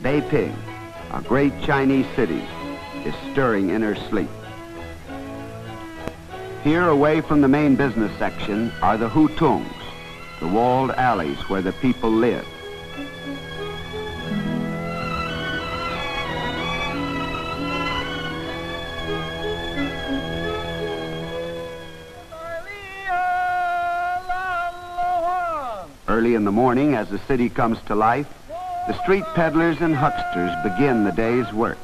Beiping, a great Chinese city, is stirring in her sleep. Here, away from the main business section, are the hutongs, the walled alleys where the people live. Early in the morning, as the city comes to life, the street peddlers and hucksters begin the day's work.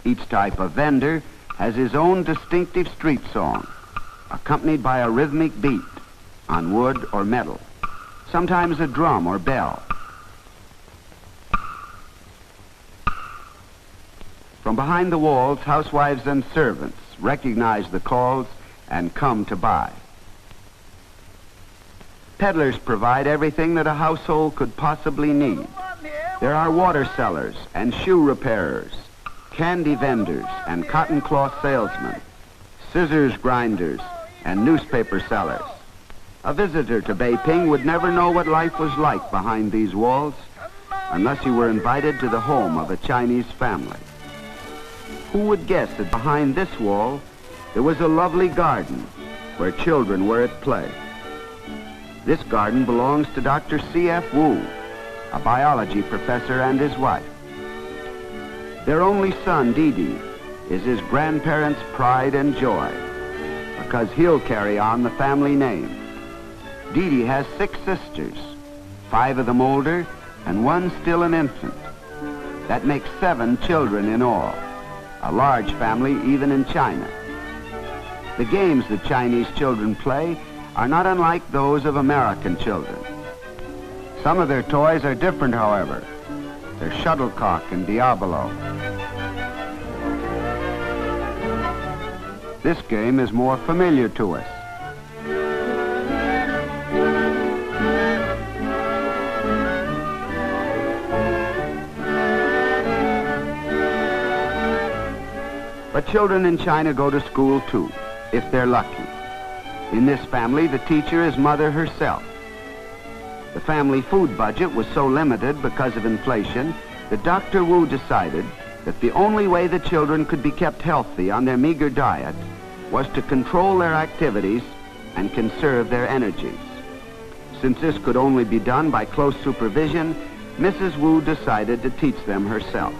Each type of vendor has his own distinctive street song, accompanied by a rhythmic beat on wood or metal, sometimes a drum or bell. From behind the walls, housewives and servants recognize the calls and come to buy. Peddlers provide everything that a household could possibly need. There are water sellers and shoe repairers, candy vendors and cotton cloth salesmen, scissors grinders and newspaper sellers. A visitor to Beiping would never know what life was like behind these walls unless he were invited to the home of a Chinese family. Who would guess that behind this wall there was a lovely garden where children were at play? This garden belongs to Dr. C.F. Wu, a biology professor, and his wife. Their only son, Didi, is his grandparents' pride and joy because he'll carry on the family name. Didi has 6 sisters, 5 of them older and 1 still an infant. That makes 7 children in all, a large family even in China. The games that Chinese children play are not unlike those of American children. Some of their toys are different, however. They're shuttlecock and Diabolo. This game is more familiar to us. But children in China go to school too, if they're lucky. In this family, the teacher is mother herself. The family food budget was so limited because of inflation that Dr. Wu decided that the only way the children could be kept healthy on their meager diet was to control their activities and conserve their energies. Since this could only be done by close supervision, Mrs. Wu decided to teach them herself.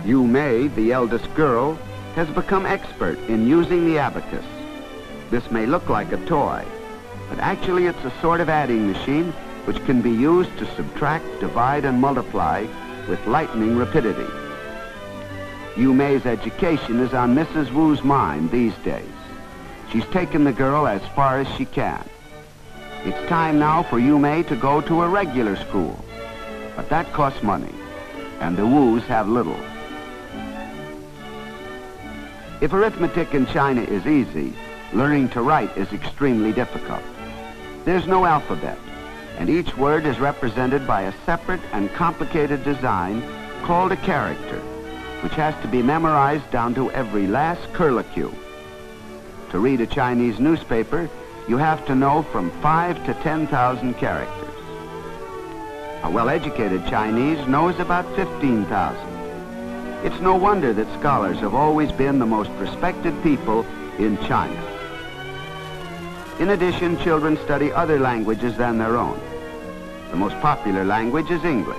Yu Mei, the eldest girl, has become expert in using the abacus. This may look like a toy, but actually it's a sort of adding machine which can be used to subtract, divide, and multiply with lightning rapidity. Yu Mei's education is on Mrs. Wu's mind these days. She's taken the girl as far as she can. It's time now for Yu Mei to go to a regular school, but that costs money, and the Wus have little. If arithmetic in China is easy, learning to write is extremely difficult. There's no alphabet, and each word is represented by a separate and complicated design called a character, which has to be memorized down to every last curlicue. To read a Chinese newspaper, you have to know from 5 to 10,000 characters. A well-educated Chinese knows about 15,000. It's no wonder that scholars have always been the most respected people in China. In addition, children study other languages than their own. The most popular language is English.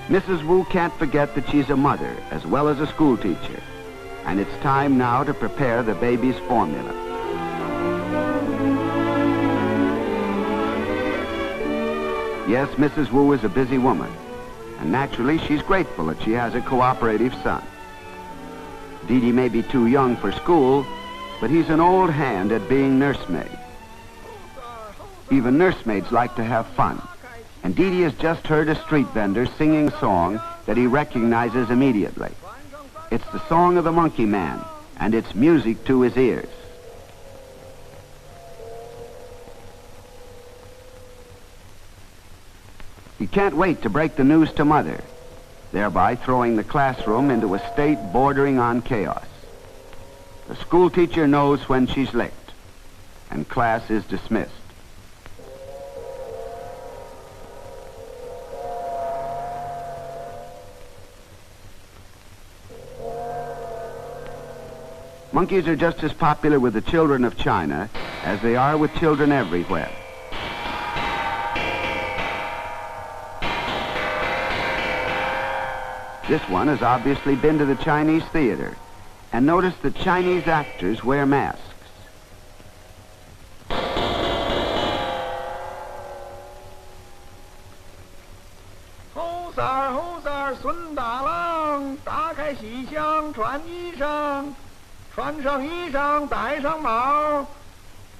Mrs. Wu can't forget that she's a mother as well as a school teacher, and it's time now to prepare the baby's formula. Yes, Mrs. Wu is a busy woman, and naturally she's grateful that she has a cooperative son. Didi may be too young for school, but he's an old hand at being nursemaid. Even nursemaids like to have fun, and Didi has just heard a street vendor singing a song that he recognizes immediately. It's the song of the Monkey Man, and it's music to his ears. He can't wait to break the news to Mother, thereby throwing the classroom into a state bordering on chaos. The school teacher knows when she's late, and class is dismissed. Monkeys are just as popular with the children of China as they are with children everywhere. This one has obviously been to the Chinese theater, and notice that Chinese actors wear masks.猴子儿孙大郎，打开西厢穿衣裳，穿上衣裳戴上帽，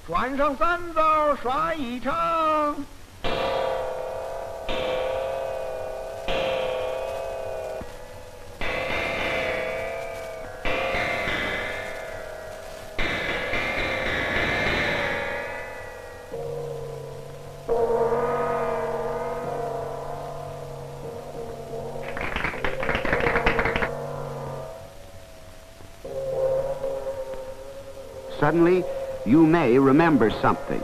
转上三枣耍一场。Suddenly, Yu Mei remembers something.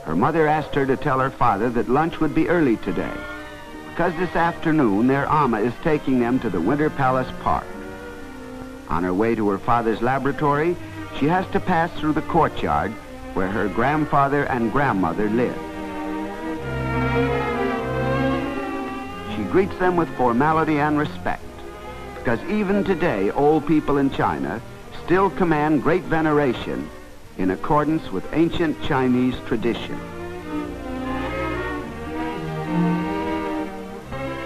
Her mother asked her to tell her father that lunch would be early today, because this afternoon their Amma is taking them to the Winter Palace Park. On her way to her father's laboratory, she has to pass through the courtyard where her grandfather and grandmother live. She greets them with formality and respect, because even today old people in China still command great veneration in accordance with ancient Chinese tradition.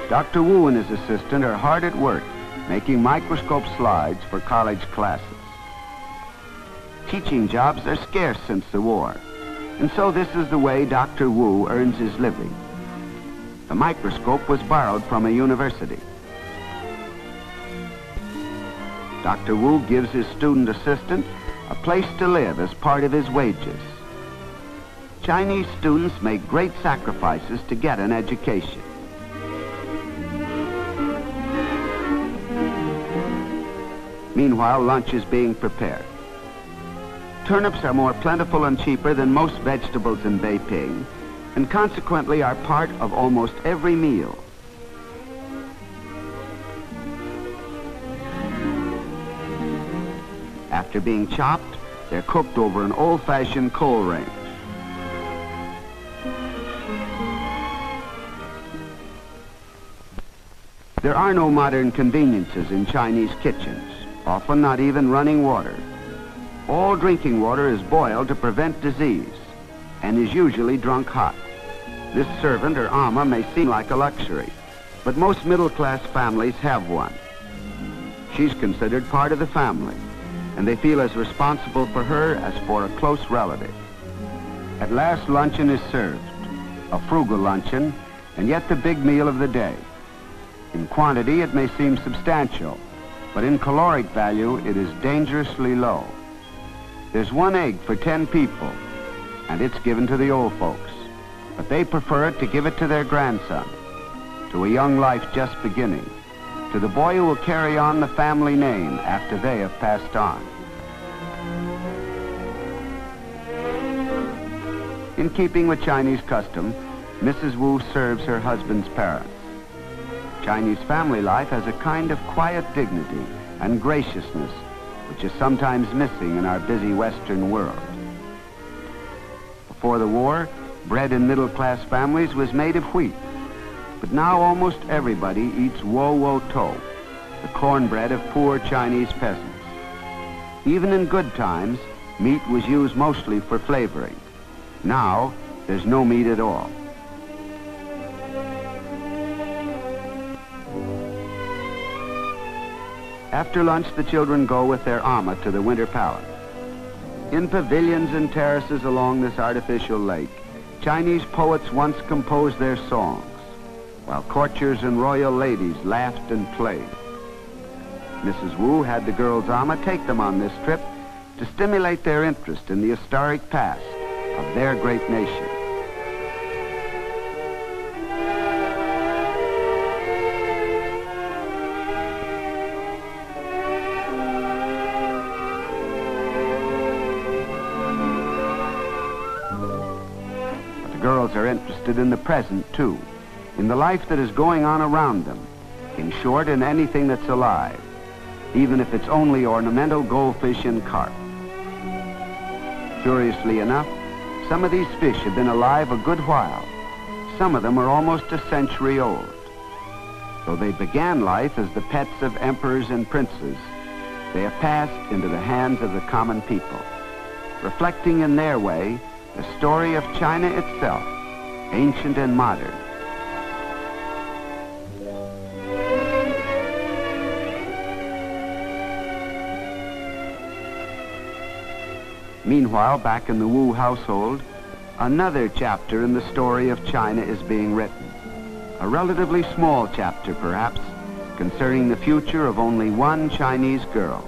Dr. Wu and his assistant are hard at work making microscope slides for college classes. Teaching jobs are scarce since the war, and so this is the way Dr. Wu earns his living. The microscope was borrowed from a university. Dr. Wu gives his student assistant a place to live as part of his wages. Chinese students make great sacrifices to get an education. Meanwhile, lunch is being prepared. Turnips are more plentiful and cheaper than most vegetables in Beiping, and consequently are part of almost every meal. After being chopped, they're cooked over an old-fashioned coal range. There are no modern conveniences in Chinese kitchens, often not even running water. All drinking water is boiled to prevent disease and is usually drunk hot. This servant or Amma may seem like a luxury, but most middle-class families have one. She's considered part of the family, and they feel as responsible for her as for a close relative. At last, luncheon is served, a frugal luncheon, and yet the big meal of the day. In quantity, it may seem substantial, but in caloric value, it is dangerously low. There's 1 egg for 10 people, and it's given to the old folks, but they prefer it to give it to their grandson, to a young life just beginning, to the boy who will carry on the family name after they have passed on. In keeping with Chinese custom, Mrs. Wu serves her husband's parents. Chinese family life has a kind of quiet dignity and graciousness which is sometimes missing in our busy Western world. Before the war, bread in middle-class families was made of wheat. But now almost everybody eats wo-wo-to, the cornbread of poor Chinese peasants. Even in good times, meat was used mostly for flavoring. Now, there's no meat at all. After lunch, the children go with their Amma to the Winter Palace. In pavilions and terraces along this artificial lake, Chinese poets once composed their songs, while courtiers and royal ladies laughed and played. Mrs. Wu had the girls' Ama take them on this trip to stimulate their interest in the historic past of their great nation. But the girls are interested in the present, too, in the life that is going on around them, in short, in anything that's alive, even if it's only ornamental goldfish and carp. Curiously enough, some of these fish have been alive a good while. Some of them are almost a century old. Though they began life as the pets of emperors and princes, they have passed into the hands of the common people, reflecting in their way the story of China itself, ancient and modern. Meanwhile, back in the Wu household, another chapter in the story of China is being written. A relatively small chapter, perhaps, concerning the future of only one Chinese girl.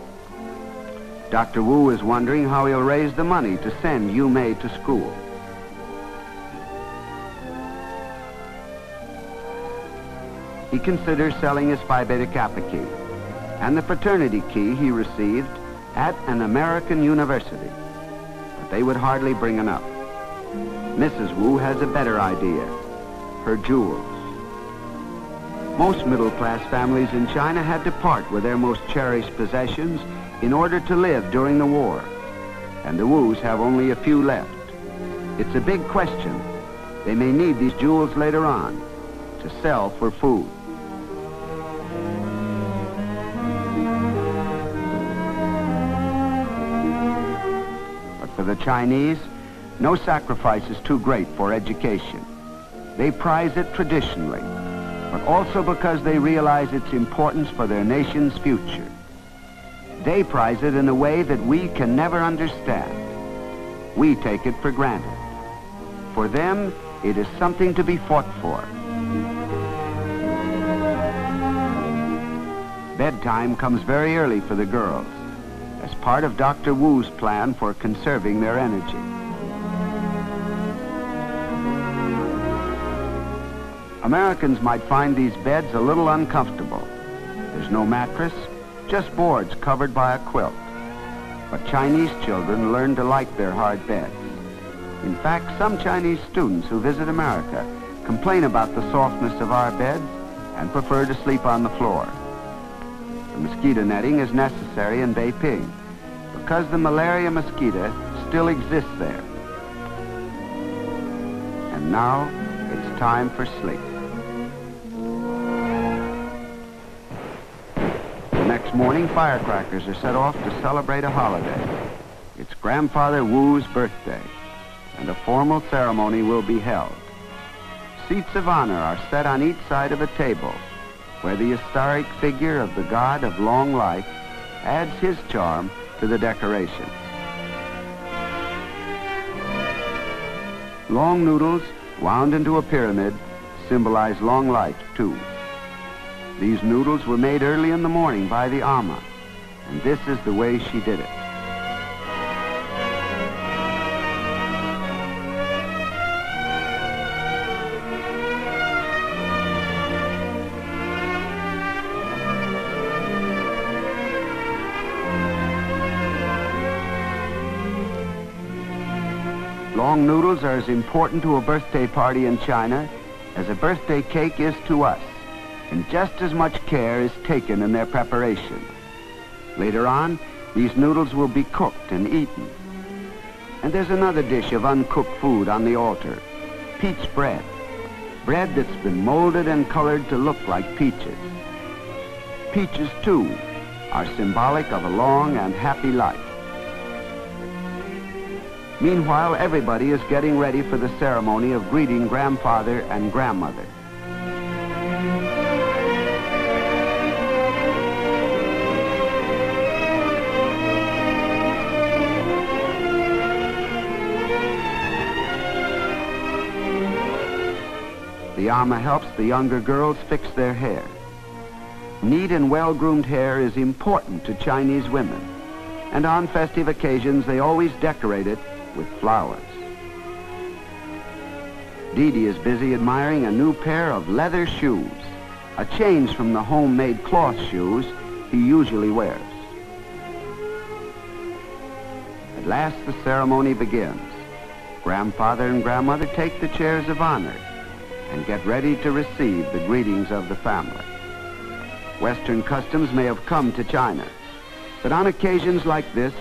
Dr. Wu is wondering how he'll raise the money to send Yu Mei to school. He considers selling his Phi Beta Kappa key and the fraternity key he received at an American university. But they would hardly bring enough. Mrs. Wu has a better idea: her jewels. Most middle-class families in China had to part with their most cherished possessions in order to live during the war, and the Wus have only a few left. It's a big question. They may need these jewels later on to sell for food. But for the Chinese, no sacrifice is too great for education. They prize it traditionally, but also because they realize its importance for their nation's future. They prize it in a way that we can never understand. We take it for granted. For them, it is something to be fought for. Bedtime comes very early for the girls, as part of Dr. Wu's plan for conserving their energy. Americans might find these beds a little uncomfortable. There's no mattress, just boards covered by a quilt. But Chinese children learn to like their hard beds. In fact, some Chinese students who visit America complain about the softness of our beds and prefer to sleep on the floor. The mosquito netting is necessary in Beiping because the malaria mosquito still exists there. And now it's time for sleep. The next morning, firecrackers are set off to celebrate a holiday. It's Grandfather Wu's birthday, and a formal ceremony will be held. Seats of honor are set on each side of a table, where the historic figure of the god of long life adds his charm to the decoration. Long noodles wound into a pyramid symbolize long life, too. These noodles were made early in the morning by the Ama, and this is the way she did it. Long noodles are as important to a birthday party in China as a birthday cake is to us, and just as much care is taken in their preparation. Later on, these noodles will be cooked and eaten. And there's another dish of uncooked food on the altar: peach bread. Bread that's been molded and colored to look like peaches. Peaches, too, are symbolic of a long and happy life. Meanwhile, everybody is getting ready for the ceremony of greeting grandfather and grandmother. The Ama helps the younger girls fix their hair. Neat and well-groomed hair is important to Chinese women, and on festive occasions they always decorate it with flowers. Dee Dee is busy admiring a new pair of leather shoes, a change from the homemade cloth shoes he usually wears. At last the ceremony begins. Grandfather and Grandmother take the chairs of honor and get ready to receive the greetings of the family. Western customs may have come to China, but on occasions like this,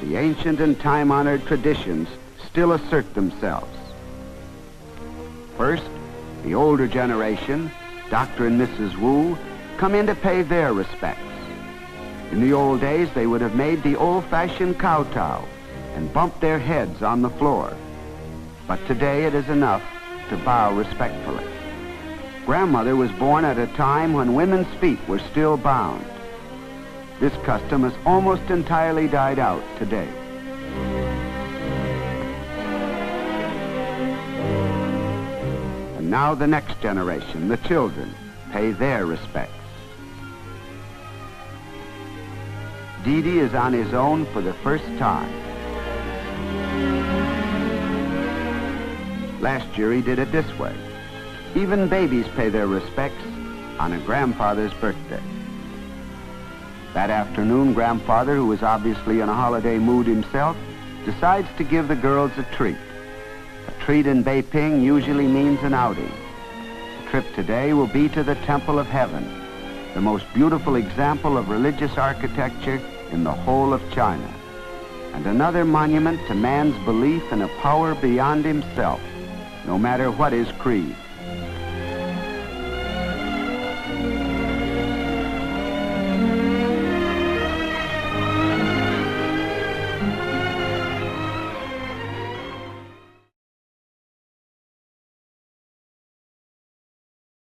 the ancient and time-honored traditions still assert themselves. First, the older generation, Dr. and Mrs. Wu, come in to pay their respects. In the old days, they would have made the old-fashioned kowtow and bumped their heads on the floor. But today it is enough to bow respectfully. Grandmother was born at a time when women's feet were still bound. This custom has almost entirely died out today. And now the next generation, the children, pay their respects. Dee Dee is on his own for the first time. Last year he did it this way. Even babies pay their respects on a grandfather's birthday. That afternoon, Grandfather, who was obviously in a holiday mood himself, decides to give the girls a treat. A treat in Beiping usually means an outing. The trip today will be to the Temple of Heaven, the most beautiful example of religious architecture in the whole of China, and another monument to man's belief in a power beyond himself, no matter what his creed.